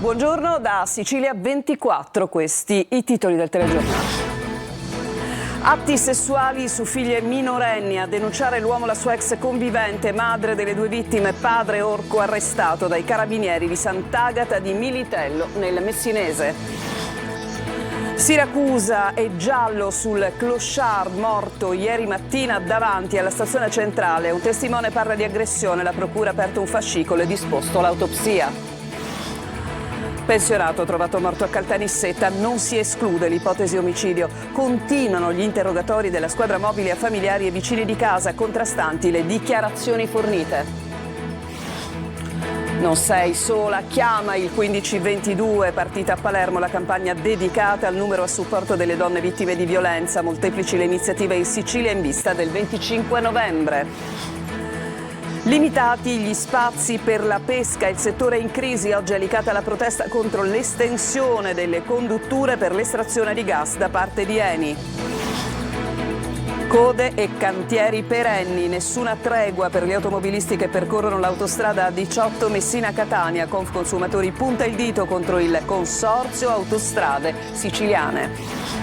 Buongiorno da Sicilia 24, questi i titoli del telegiornale. Atti sessuali su figlie minorenni, a denunciare l'uomo la sua ex convivente, madre delle due vittime, padre orco arrestato dai carabinieri di Sant'Agata di Militello nel Messinese. Siracusa è giallo sul clochard morto ieri mattina davanti alla stazione centrale. Un testimone parla di aggressione, la procura ha aperto un fascicolo e disposto l'autopsia. Pensionato trovato morto a Caltanissetta, non si esclude l'ipotesi omicidio. Continuano gli interrogatori della squadra mobile a familiari e vicini di casa, contrastanti le dichiarazioni fornite. Non sei sola, chiama il 1522, partita a Palermo la campagna dedicata al numero a supporto delle donne vittime di violenza. Molteplici le iniziative in Sicilia in vista del 25 novembre. Limitati gli spazi per la pesca, il settore è in crisi. Oggi è alicata la protesta contro l'estensione delle condutture per l'estrazione di gas da parte di Eni. Code e cantieri perenni, nessuna tregua per gli automobilisti che percorrono l'autostrada A18 Messina-Catania. Confconsumatori punta il dito contro il Consorzio Autostrade Siciliane.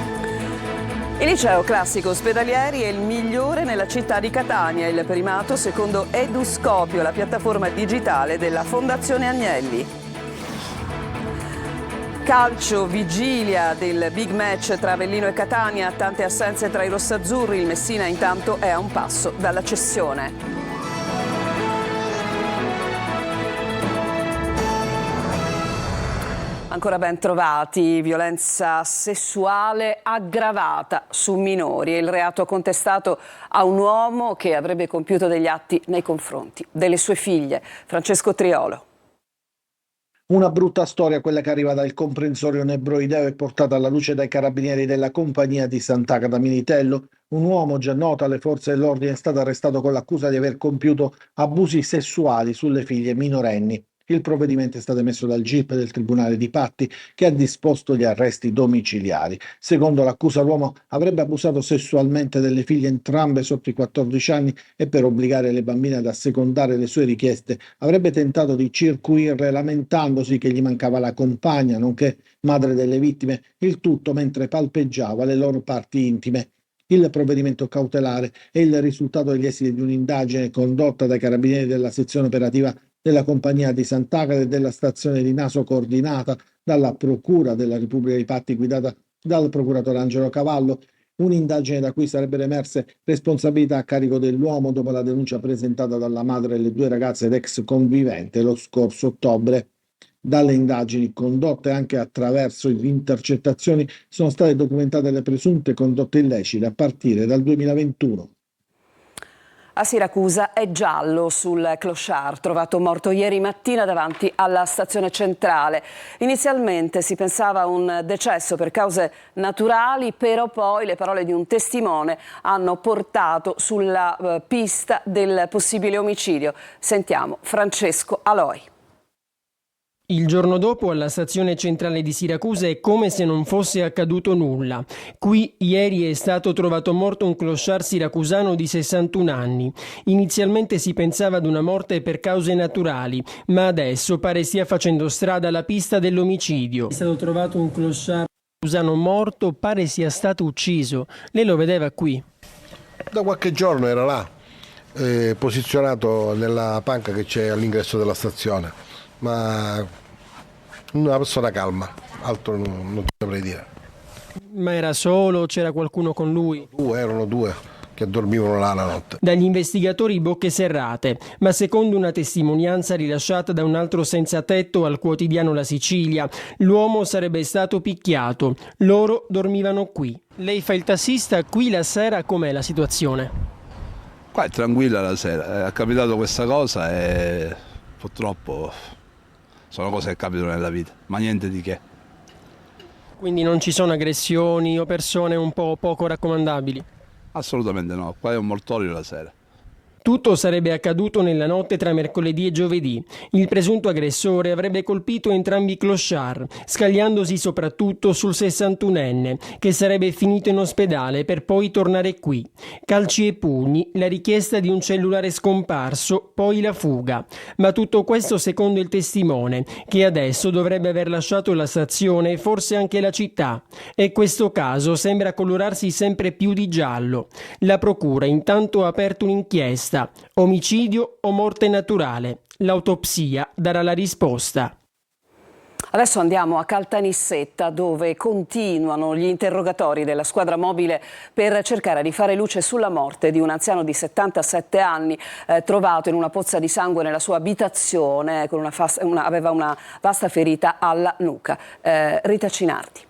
Il liceo classico ospedalieri è il migliore nella città di Catania, il primato secondo Eduscopio, la piattaforma digitale della Fondazione Agnelli. Calcio, vigilia del big match tra Avellino e Catania, tante assenze tra i rossazzurri, il Messina intanto è a un passo dalla cessione. Ancora ben trovati, violenza sessuale aggravata su minori. È il reato contestato a un uomo che avrebbe compiuto degli atti nei confronti delle sue figlie. Francesco Triolo. Una brutta storia quella che arriva dal comprensorio nebroideo e portata alla luce dai carabinieri della compagnia di Sant'Agata Militello. Un uomo già noto alle forze dell'ordine è stato arrestato con l'accusa di aver compiuto abusi sessuali sulle figlie minorenni. Il provvedimento è stato emesso dal GIP del Tribunale di Patti, che ha disposto gli arresti domiciliari. Secondo l'accusa l'uomo avrebbe abusato sessualmente delle figlie entrambe sotto i 14 anni e per obbligare le bambine ad assecondare le sue richieste avrebbe tentato di circuirle lamentandosi che gli mancava la compagna, nonché madre delle vittime, il tutto mentre palpeggiava le loro parti intime. Il provvedimento cautelare è il risultato degli esiti di un'indagine condotta dai carabinieri della sezione operativa della compagnia di Sant'Agata e della stazione di Naso coordinata dalla Procura della Repubblica dei Patti guidata dal procuratore Angelo Cavallo, un'indagine da cui sarebbero emerse responsabilità a carico dell'uomo dopo la denuncia presentata dalla madre delle due ragazze ed ex convivente lo scorso ottobre. Dalle indagini condotte anche attraverso le intercettazioni sono state documentate le presunte condotte illecite a partire dal 2021. A Siracusa è giallo sul clochard, trovato morto ieri mattina davanti alla stazione centrale. Inizialmente si pensava a un decesso per cause naturali, però poi le parole di un testimone hanno portato sulla pista del possibile omicidio. Sentiamo Francesco Aloi. Il giorno dopo alla stazione centrale di Siracusa è come se non fosse accaduto nulla. Qui ieri è stato trovato morto un clochard siracusano di 61 anni. Inizialmente si pensava ad una morte per cause naturali, ma adesso pare stia facendo strada la pista dell'omicidio. È stato trovato un clochard siracusano morto, pare sia stato ucciso. Lei lo vedeva qui? Da qualche giorno era là, posizionato nella panca che c'è all'ingresso della stazione, ma una persona calma, altro non saprei dire. Ma era solo? C'era qualcuno con lui? Erano due che dormivano là la notte. Dagli investigatori bocche serrate, ma secondo una testimonianza rilasciata da un altro senza tetto al quotidiano La Sicilia, l'uomo sarebbe stato picchiato. Loro dormivano qui. Lei fa il tassista, qui la sera com'è la situazione? Qua è tranquilla la sera, è capitato questa cosa e purtroppo sono cose che capitano nella vita, ma niente di che. Quindi non ci sono aggressioni o persone un po' poco raccomandabili? Assolutamente no, qua è un mortorio la sera. Tutto sarebbe accaduto nella notte tra mercoledì e giovedì. Il presunto aggressore avrebbe colpito entrambi i clochard, scagliandosi soprattutto sul 61enne, che sarebbe finito in ospedale per poi tornare qui. Calci e pugni, la richiesta di un cellulare scomparso, poi la fuga. Ma tutto questo secondo il testimone, che adesso dovrebbe aver lasciato la stazione e forse anche la città. E questo caso sembra colorarsi sempre più di giallo. La procura intanto ha aperto un'inchiesta. Omicidio o morte naturale? L'autopsia darà la risposta. Adesso andiamo a Caltanissetta, dove continuano gli interrogatori della squadra mobile per cercare di fare luce sulla morte di un anziano di 77 anni trovato in una pozza di sangue nella sua abitazione, con aveva una vasta ferita alla nuca. Rita Cinardi.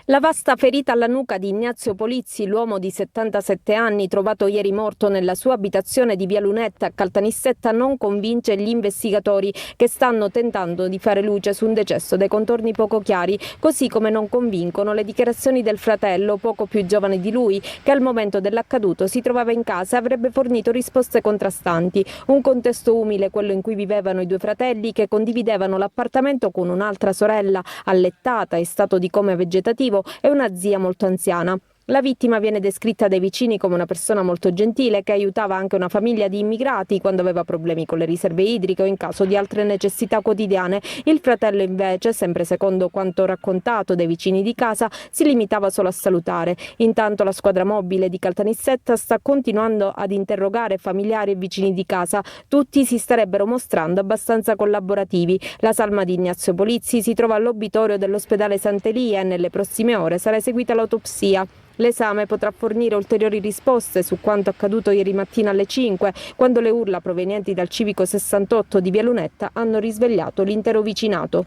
La vasta ferita alla nuca di Ignazio Polizzi, l'uomo di 77 anni trovato ieri morto nella sua abitazione di Via Lunetta a Caltanissetta, non convince gli investigatori che stanno tentando di fare luce su un decesso dai contorni poco chiari, così come non convincono le dichiarazioni del fratello, poco più giovane di lui, che al momento dell'accaduto si trovava in casa e avrebbe fornito risposte contrastanti. Un contesto umile, quello in cui vivevano i due fratelli che condividevano l'appartamento con un'altra sorella allettata in stato di coma vegetativo e una zia molto anziana. La vittima viene descritta dai vicini come una persona molto gentile che aiutava anche una famiglia di immigrati quando aveva problemi con le riserve idriche o in caso di altre necessità quotidiane. Il fratello invece, sempre secondo quanto raccontato dai vicini di casa, si limitava solo a salutare. Intanto la squadra mobile di Caltanissetta sta continuando ad interrogare familiari e vicini di casa. Tutti si starebbero mostrando abbastanza collaborativi. La salma di Ignazio Polizzi si trova all'obitorio dell'ospedale Sant'Elia e nelle prossime ore sarà eseguita l'autopsia. L'esame potrà fornire ulteriori risposte su quanto accaduto ieri mattina alle 5, quando le urla provenienti dal civico 68 di Via Lunetta hanno risvegliato l'intero vicinato.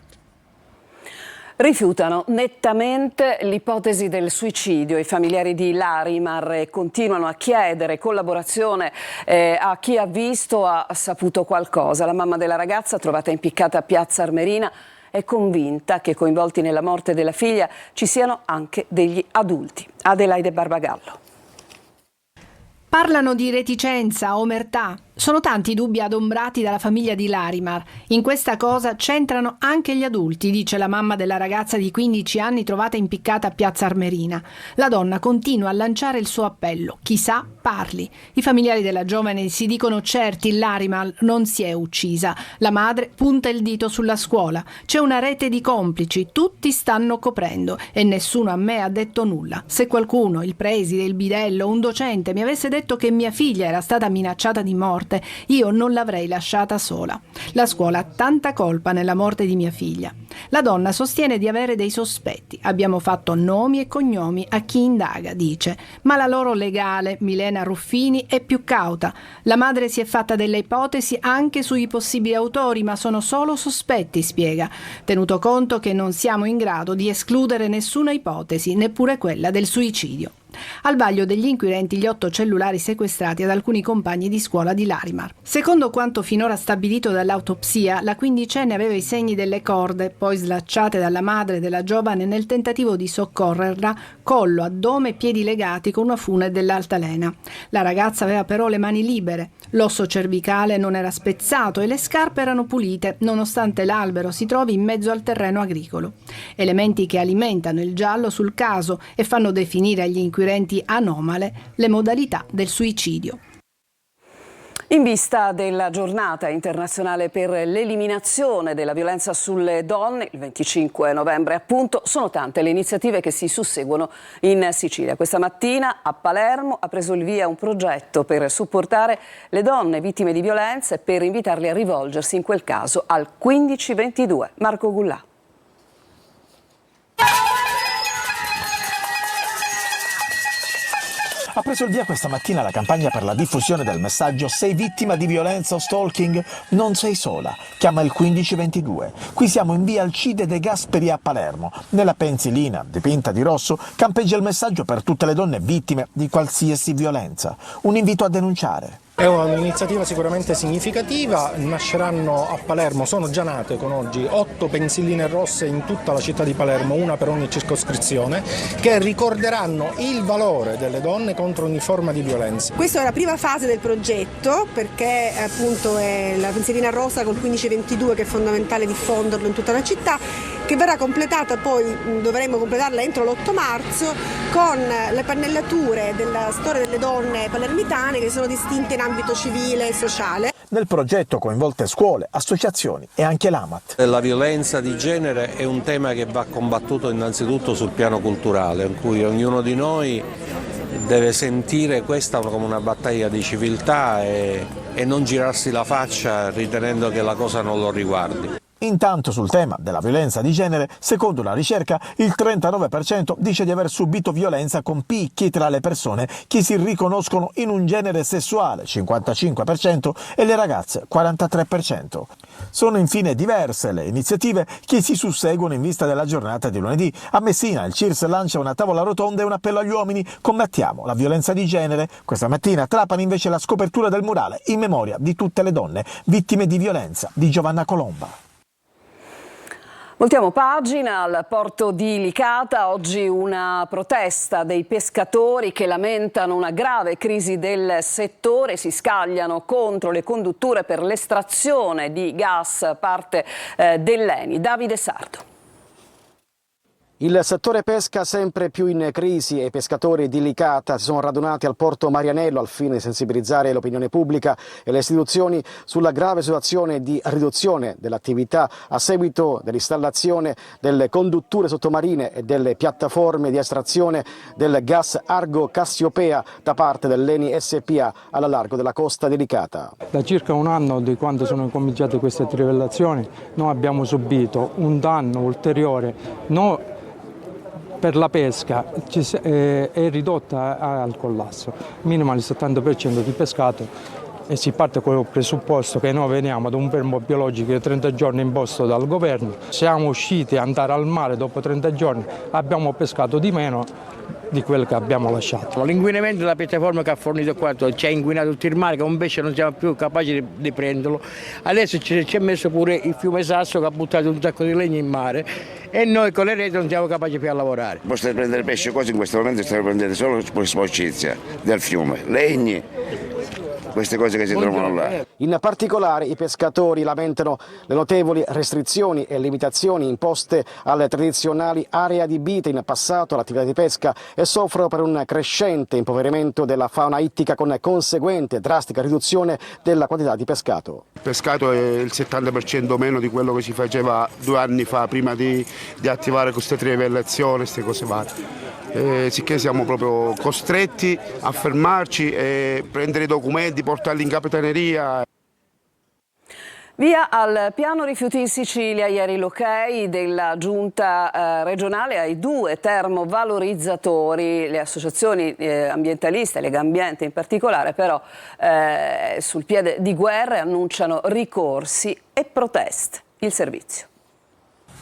Rifiutano nettamente l'ipotesi del suicidio. I familiari di Larimar continuano a chiedere collaborazione a chi ha visto o ha saputo qualcosa. La mamma della ragazza, trovata impiccata a Piazza Armerina, è convinta che coinvolti nella morte della figlia ci siano anche degli adulti. Adelaide Barbagallo. Parlano di reticenza, omertà. Sono tanti i dubbi adombrati dalla famiglia di Larimar. In questa cosa c'entrano anche gli adulti, dice la mamma della ragazza di 15 anni trovata impiccata a Piazza Armerina. La donna continua a lanciare il suo appello. Chi sa, parli. I familiari della giovane si dicono certi, Larimar non si è uccisa. La madre punta il dito sulla scuola. C'è una rete di complici, tutti stanno coprendo e nessuno a me ha detto nulla. Se qualcuno, il preside, il bidello, un docente mi avesse detto che mia figlia era stata minacciata di morte, io non l'avrei lasciata sola. La scuola ha tanta colpa nella morte di mia figlia. La donna sostiene di avere dei sospetti. Abbiamo fatto nomi e cognomi a chi indaga, dice, ma la loro legale, Milena Ruffini, è più cauta. La madre si è fatta delle ipotesi anche sui possibili autori, ma sono solo sospetti, spiega, tenuto conto che non siamo in grado di escludere nessuna ipotesi, neppure quella del suicidio. Al vaglio degli inquirenti gli 8 cellulari sequestrati ad alcuni compagni di scuola di Larimar. Secondo quanto finora stabilito dall'autopsia, la quindicenne aveva i segni delle corde, poi slacciate dalla madre della giovane nel tentativo di soccorrerla, collo, addome e piedi legati con una fune dell'altalena. La ragazza aveva però le mani libere, l'osso cervicale non era spezzato e le scarpe erano pulite, nonostante l'albero si trovi in mezzo al terreno agricolo. Elementi che alimentano il giallo sul caso e fanno definire agli inquirenti anomale le modalità del suicidio. In vista della giornata internazionale per l'eliminazione della violenza sulle donne, il 25 novembre appunto, sono tante le iniziative che si susseguono in Sicilia. Questa mattina a Palermo ha preso il via un progetto per supportare le donne vittime di violenza e per invitarle a rivolgersi in quel caso al 1522. Marco Gullà. Ha preso il via questa mattina la campagna per la diffusione del messaggio «Sei vittima di violenza o stalking? Non sei sola. Chiama il 1522». Qui siamo in via Alcide De Gasperi a Palermo. Nella pensilina, dipinta di rosso, campeggia il messaggio per tutte le donne vittime di qualsiasi violenza. Un invito a denunciare. È un'iniziativa sicuramente significativa, nasceranno a Palermo, sono già nate con oggi 8 pensilline rosse in tutta la città di Palermo, una per ogni circoscrizione, che ricorderanno il valore delle donne contro ogni forma di violenza. Questa è la prima fase del progetto, perché appunto è la pensillina rossa col 1522 che è fondamentale diffonderlo in tutta la città, che verrà completata poi, dovremo completarla entro l'8 marzo, con le pannellature della storia delle donne palermitane che sono distinte in ambito civile e sociale. Nel progetto coinvolte scuole, associazioni e anche l'AMAT. La violenza di genere è un tema che va combattuto innanzitutto sul piano culturale, in cui ognuno di noi deve sentire questa come una battaglia di civiltà e non girarsi la faccia ritenendo che la cosa non lo riguardi. Intanto sul tema della violenza di genere, secondo una ricerca, il 39% dice di aver subito violenza con picchi tra le persone che si riconoscono in un genere sessuale, 55%, e le ragazze, 43%. Sono infine diverse le iniziative che si susseguono in vista della giornata di lunedì. A Messina il CIRS lancia una tavola rotonda e un appello agli uomini: combattiamo la violenza di genere. Questa mattina a Trapani invece la scopertura del murale in memoria di tutte le donne vittime di violenza di Giovanna Colomba. Voltiamo pagina. Al porto di Licata oggi una protesta dei pescatori che lamentano una grave crisi del settore, si scagliano contro le condutture per l'estrazione di gas parte dell'ENI. Davide Sardo. Il settore pesca sempre più in crisi e i pescatori di Licata si sono radunati al porto Marianello al fine di sensibilizzare l'opinione pubblica e le istituzioni sulla grave situazione di riduzione dell'attività a seguito dell'installazione delle condutture sottomarine e delle piattaforme di estrazione del gas Argo Cassiopea da parte dell'ENI SPA alla largo della costa di Licata. Da circa un anno di quando sono cominciate queste trivellazioni noi abbiamo subito un danno ulteriore. Per la pesca è ridotta al collasso, minimo il 70% di pescato, e si parte con il presupposto che noi veniamo da un fermo biologico di 30 giorni imposto dal governo. Siamo usciti ad andare al mare dopo 30 giorni, abbiamo pescato di meno di quello che abbiamo lasciato. L'inquinamento della piattaforma che ha fornito qua ci ha inquinato tutto il mare, che un pesce non siamo più capaci di prenderlo. Adesso ci è messo pure il fiume Sasso che ha buttato un sacco di legno in mare e noi con le reti non siamo capaci più a lavorare. Posso prendere pesce così in questo momento stiamo prendendo solo sporcizia del fiume, legni, queste cose che si trovano là. In particolare i pescatori lamentano le notevoli restrizioni e limitazioni imposte alle tradizionali aree adibite in passato all'attività di pesca e soffrono per un crescente impoverimento della fauna ittica con conseguente drastica riduzione della quantità di pescato. Il pescato è il 70% meno di quello che si faceva 2 anni fa prima di attivare queste trivellazioni, queste cose varie. Sicché siamo proprio costretti a fermarci e prendere i documenti, portarli in capitaneria. Via al piano rifiuti in Sicilia, ieri l'ok della giunta regionale ai 2 termovalorizzatori. Le associazioni ambientaliste, Legambiente in particolare, però sul piede di guerra annunciano ricorsi e proteste. Il servizio.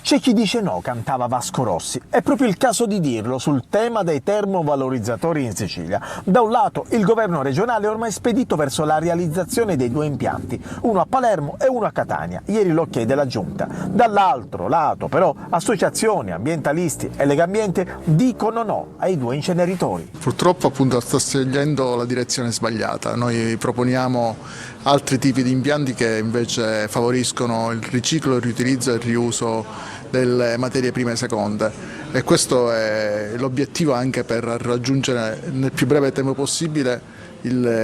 C'è chi dice no, cantava Vasco Rossi. È proprio il caso di dirlo sul tema dei termovalorizzatori in Sicilia. Da un lato il governo regionale è ormai spedito verso la realizzazione dei 2 impianti, uno a Palermo e uno a Catania, ieri l'ok della giunta. Dall'altro lato però associazioni, ambientalisti e Legambiente dicono no ai 2 inceneritori. Purtroppo appunto sta scegliendo la direzione sbagliata. Noi proponiamo altri tipi di impianti che invece favoriscono il riciclo, il riutilizzo e il riuso delle materie prime e seconde, e questo è l'obiettivo anche per raggiungere nel più breve tempo possibile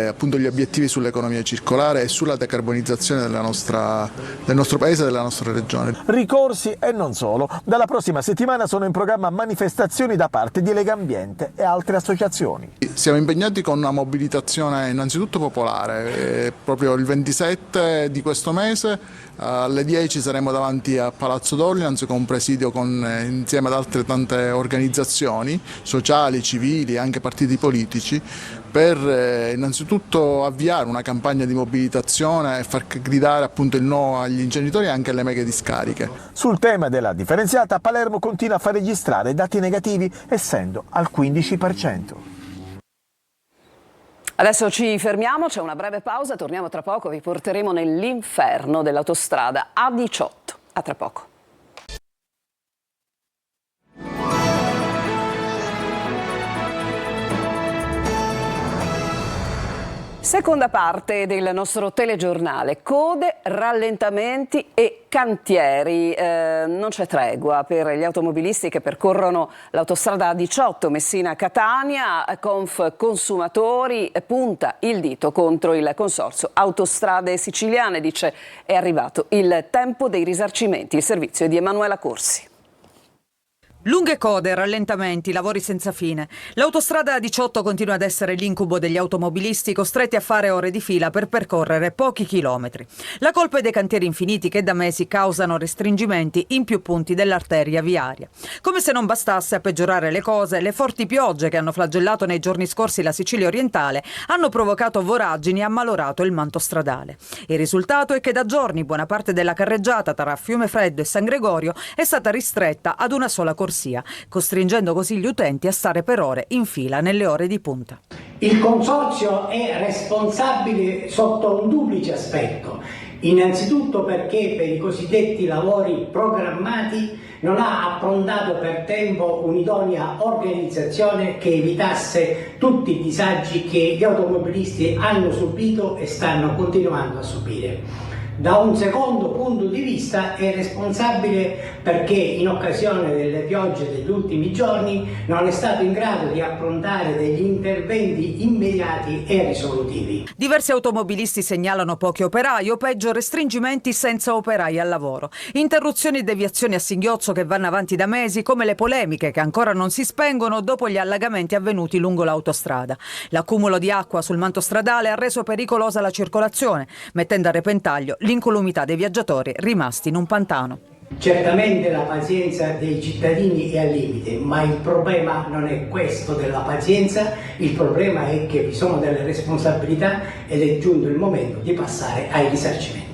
appunto gli obiettivi sull'economia circolare e sulla decarbonizzazione del nostro paese e della nostra regione. Ricorsi e non solo. Dalla prossima settimana sono in programma manifestazioni da parte di Legambiente e altre associazioni. Siamo impegnati con una mobilitazione innanzitutto popolare, proprio il 27 di questo mese alle 10 saremo davanti a Palazzo d'Orleans con un presidio insieme ad altre tante organizzazioni sociali, civili e anche partiti politici, per innanzitutto avviare una campagna di mobilitazione e far gridare appunto il no agli inceneritori e anche alle meghe discariche. Sul tema della differenziata, Palermo continua a far registrare dati negativi, essendo al 15%. Adesso ci fermiamo, c'è una breve pausa, torniamo tra poco, vi porteremo nell'inferno dell'autostrada A18. A tra poco. Seconda parte del nostro telegiornale, code, rallentamenti e cantieri. Non c'è tregua per gli automobilisti che percorrono l'autostrada A18 Messina-Catania. Conf Consumatori punta il dito contro il consorzio Autostrade Siciliane, dice è arrivato il tempo dei risarcimenti. Il servizio è di Emanuela Corsi. Lunghe code, rallentamenti, lavori senza fine. L'autostrada A18 continua ad essere l'incubo degli automobilisti costretti a fare ore di fila per percorrere pochi chilometri. La colpa è dei cantieri infiniti che da mesi causano restringimenti in più punti dell'arteria viaria. Come se non bastasse a peggiorare le cose, le forti piogge che hanno flagellato nei giorni scorsi la Sicilia orientale hanno provocato voragini e ammalorato il manto stradale. Il risultato è che da giorni buona parte della carreggiata tra Fiumefreddo e San Gregorio è stata ristretta ad una sola corsia, costringendo così gli utenti a stare per ore in fila nelle ore di punta. Il consorzio è responsabile sotto un duplice aspetto. Innanzitutto perché per i cosiddetti lavori programmati non ha approntato per tempo un'idonea organizzazione che evitasse tutti i disagi che gli automobilisti hanno subito e stanno continuando a subire. Da un secondo punto di vista è responsabile perché in occasione delle piogge degli ultimi giorni non è stato in grado di approntare degli interventi immediati e risolutivi. Diversi automobilisti segnalano pochi operai o peggio restringimenti senza operai al lavoro. Interruzioni e deviazioni a singhiozzo che vanno avanti da mesi, come le polemiche che ancora non si spengono dopo gli allagamenti avvenuti lungo l'autostrada. L'accumulo di acqua sul manto stradale ha reso pericolosa la circolazione, mettendo a repentaglio l'incolumità dei viaggiatori rimasti in un pantano. Certamente la pazienza dei cittadini è al limite, ma il problema non è questo della pazienza, il problema è che vi sono delle responsabilità ed è giunto il momento di passare ai risarcimenti.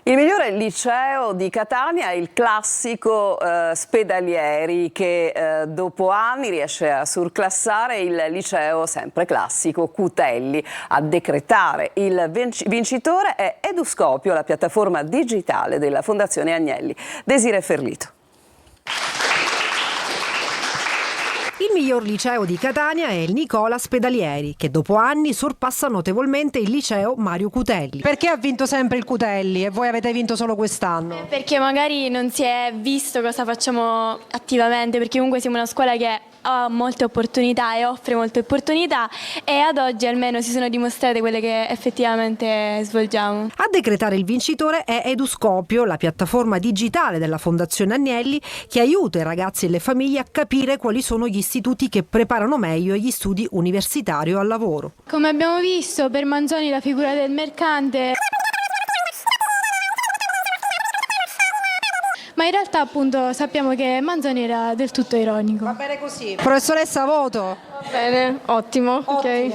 Il migliore liceo di Catania è il classico Spedalieri che dopo anni riesce a surclassare il liceo sempre classico Cutelli. A decretare il vincitore è Eduscopio, la piattaforma digitale della Fondazione Agnelli. Desiree Ferlito. Il miglior liceo di Catania è il Nicola Spedalieri, che dopo anni sorpassa notevolmente il liceo Mario Cutelli. Perché ha vinto sempre il Cutelli e voi avete vinto solo quest'anno? Perché magari non si è visto cosa facciamo attivamente, perché comunque siamo una scuola che ha molte opportunità e offre molte opportunità e ad oggi almeno si sono dimostrate quelle che effettivamente svolgiamo. A decretare il vincitore è Eduscopio, la piattaforma digitale della Fondazione Agnelli che aiuta i ragazzi e le famiglie a capire quali sono gli istituti che preparano meglio agli studi universitari o al lavoro. Come abbiamo visto, per Manzoni la figura del mercante, ma in realtà appunto sappiamo che Manzoni era del tutto ironico. Va bene così. Professoressa, voto. Bene, ottimo. Ok.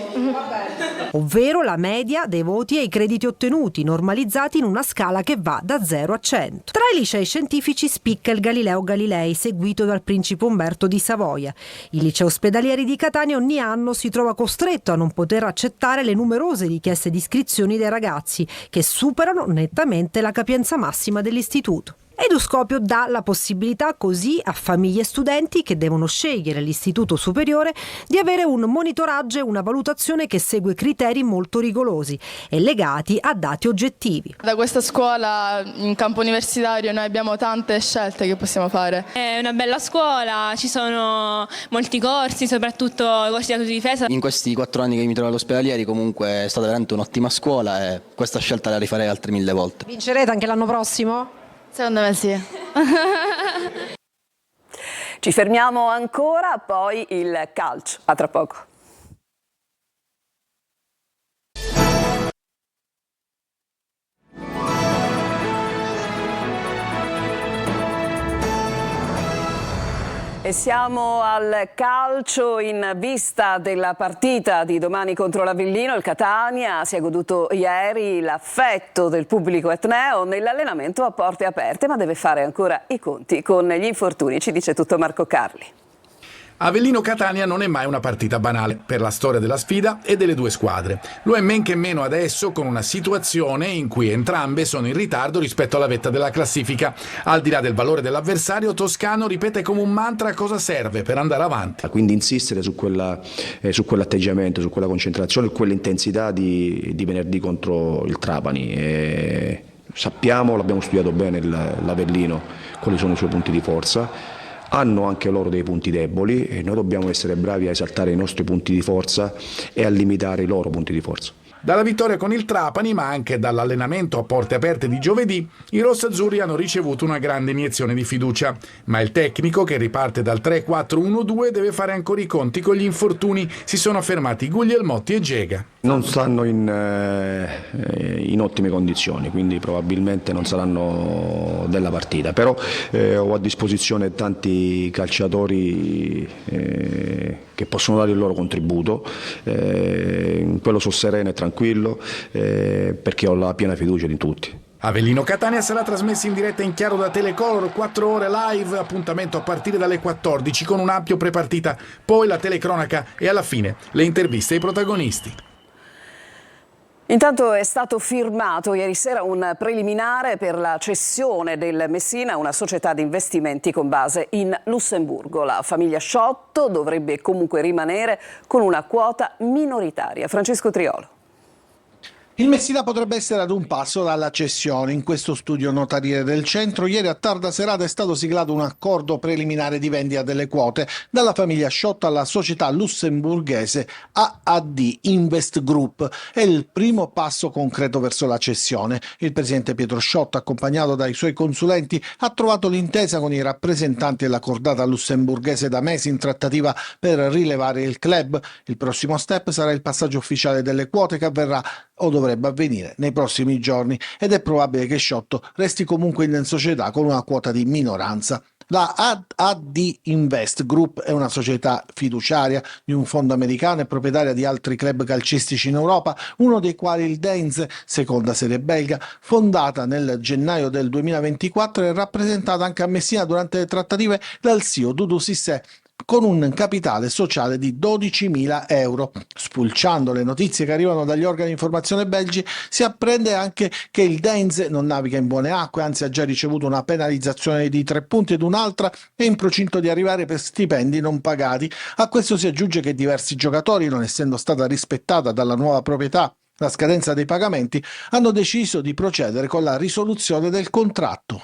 Ovvero la media dei voti e i crediti ottenuti, normalizzati in una scala che va da 0 a 100. Tra i licei scientifici spicca il Galileo Galilei, seguito dal Principe Umberto di Savoia. Il liceo Spedalieri di Catania ogni anno si trova costretto a non poter accettare le numerose richieste di iscrizioni dei ragazzi, che superano nettamente la capienza massima dell'istituto. Eduscopio dà la possibilità così a famiglie e studenti che devono scegliere l'istituto superiore di avere un monitoraggio e una valutazione che segue criteri molto rigorosi e legati a dati oggettivi. Da questa scuola in campo universitario noi abbiamo tante scelte che possiamo fare. È una bella scuola, ci sono molti corsi, soprattutto corsi di autodifesa. In questi 4 anni che mi trovo all'Ospedalieri comunque è stata veramente un'ottima scuola e questa scelta la rifarei altre 1000 volte. Vincerete anche l'anno prossimo? Secondo me sì. Ci fermiamo ancora, poi il calcio. A tra poco. E siamo al calcio in vista della partita di domani contro l'Avellino. Il Catania si è goduto ieri l'affetto del pubblico etneo nell'allenamento a porte aperte, ma deve fare ancora i conti con gli infortuni. Ci dice tutto Marco Carli. Avellino-Catania non è mai una partita banale per la storia della sfida e delle due squadre. Lo è men che meno adesso, con una situazione in cui entrambe sono in ritardo rispetto alla vetta della classifica. Al di là del valore dell'avversario, Toscano ripete come un mantra cosa serve per andare avanti. Quindi insistere su quell'atteggiamento, su quella concentrazione, quell'intensità di venerdì contro il Trapani. Sappiamo, l'abbiamo studiato bene l'Avellino, quali sono i suoi punti di forza. Hanno anche loro dei punti deboli e noi dobbiamo essere bravi a esaltare i nostri punti di forza e a limitare i loro punti di forza. Dalla vittoria con il Trapani, ma anche dall'allenamento a porte aperte di giovedì, i rossazzurri hanno ricevuto una grande iniezione di fiducia. Ma il tecnico, che riparte dal 3-4-1-2, deve fare ancora i conti con gli infortuni. Si sono fermati Guglielmotti e Gega. Non stanno in ottime condizioni, quindi probabilmente non saranno della partita. Però ho a disposizione tanti calciatori che possono dare il loro contributo. In quello sono sereno e tranquillo, perché ho la piena fiducia di tutti. Avellino-Catania sarà trasmessa in diretta in chiaro da Telecolor, 4 ore live, appuntamento a partire dalle 14 con un ampio prepartita, poi la telecronaca e alla fine le interviste ai protagonisti. Intanto è stato firmato ieri sera un preliminare per la cessione del Messina a una società di investimenti con base in Lussemburgo. La famiglia Sciotto dovrebbe comunque rimanere con una quota minoritaria. Francesco Triolo. Il Messina potrebbe essere ad un passo dalla cessione. In questo studio notariere del centro, ieri a tarda serata è stato siglato un accordo preliminare di vendita delle quote dalla famiglia Sciotto alla società lussemburghese AAD Invest Group. È il primo passo concreto verso la cessione. Il presidente Pietro Sciotto, accompagnato dai suoi consulenti, ha trovato l'intesa con i rappresentanti della cordata lussemburghese da mesi in trattativa per rilevare il club. Il prossimo step sarà il passaggio ufficiale delle quote, che avverrà o dovrebbe avvenire nei prossimi giorni, ed è probabile che Sciotto resti comunque in società con una quota di minoranza. La AAD Invest Group è una società fiduciaria di un fondo americano e proprietaria di altri club calcistici in Europa, uno dei quali il Deinze, seconda serie belga, fondata nel gennaio del 2024 e rappresentata anche a Messina durante le trattative dal CEO Doudou Cissé, con un capitale sociale di 12.000 euro. Spulciando le notizie che arrivano dagli organi di informazione belgi, si apprende anche che il Deinze non naviga in buone acque, anzi ha già ricevuto una penalizzazione di 3 punti ed un'altra è in procinto di arrivare per stipendi non pagati. A questo si aggiunge che diversi giocatori, non essendo stata rispettata dalla nuova proprietà la scadenza dei pagamenti, hanno deciso di procedere con la risoluzione del contratto.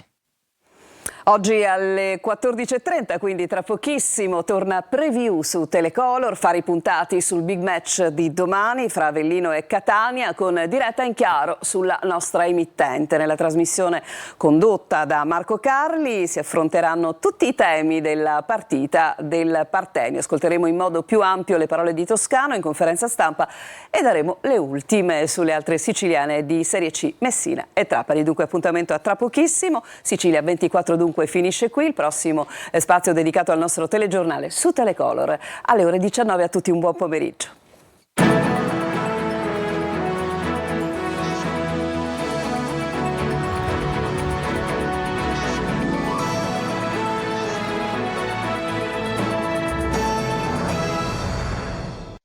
Oggi alle 14.30, quindi tra pochissimo, torna Preview su Telecolor, fari puntati sul big match di domani fra Avellino e Catania, con diretta in chiaro sulla nostra emittente. Nella trasmissione condotta da Marco Carli si affronteranno tutti i temi della partita del Partenio. Ascolteremo in modo più ampio le parole di Toscano in conferenza stampa e daremo le ultime sulle altre siciliane di Serie C, Messina e Trapani. Dunque appuntamento a tra pochissimo. Sicilia 24 dunque finisce qui, il prossimo spazio dedicato al nostro telegiornale su Telecolor alle ore 19. A tutti un buon pomeriggio.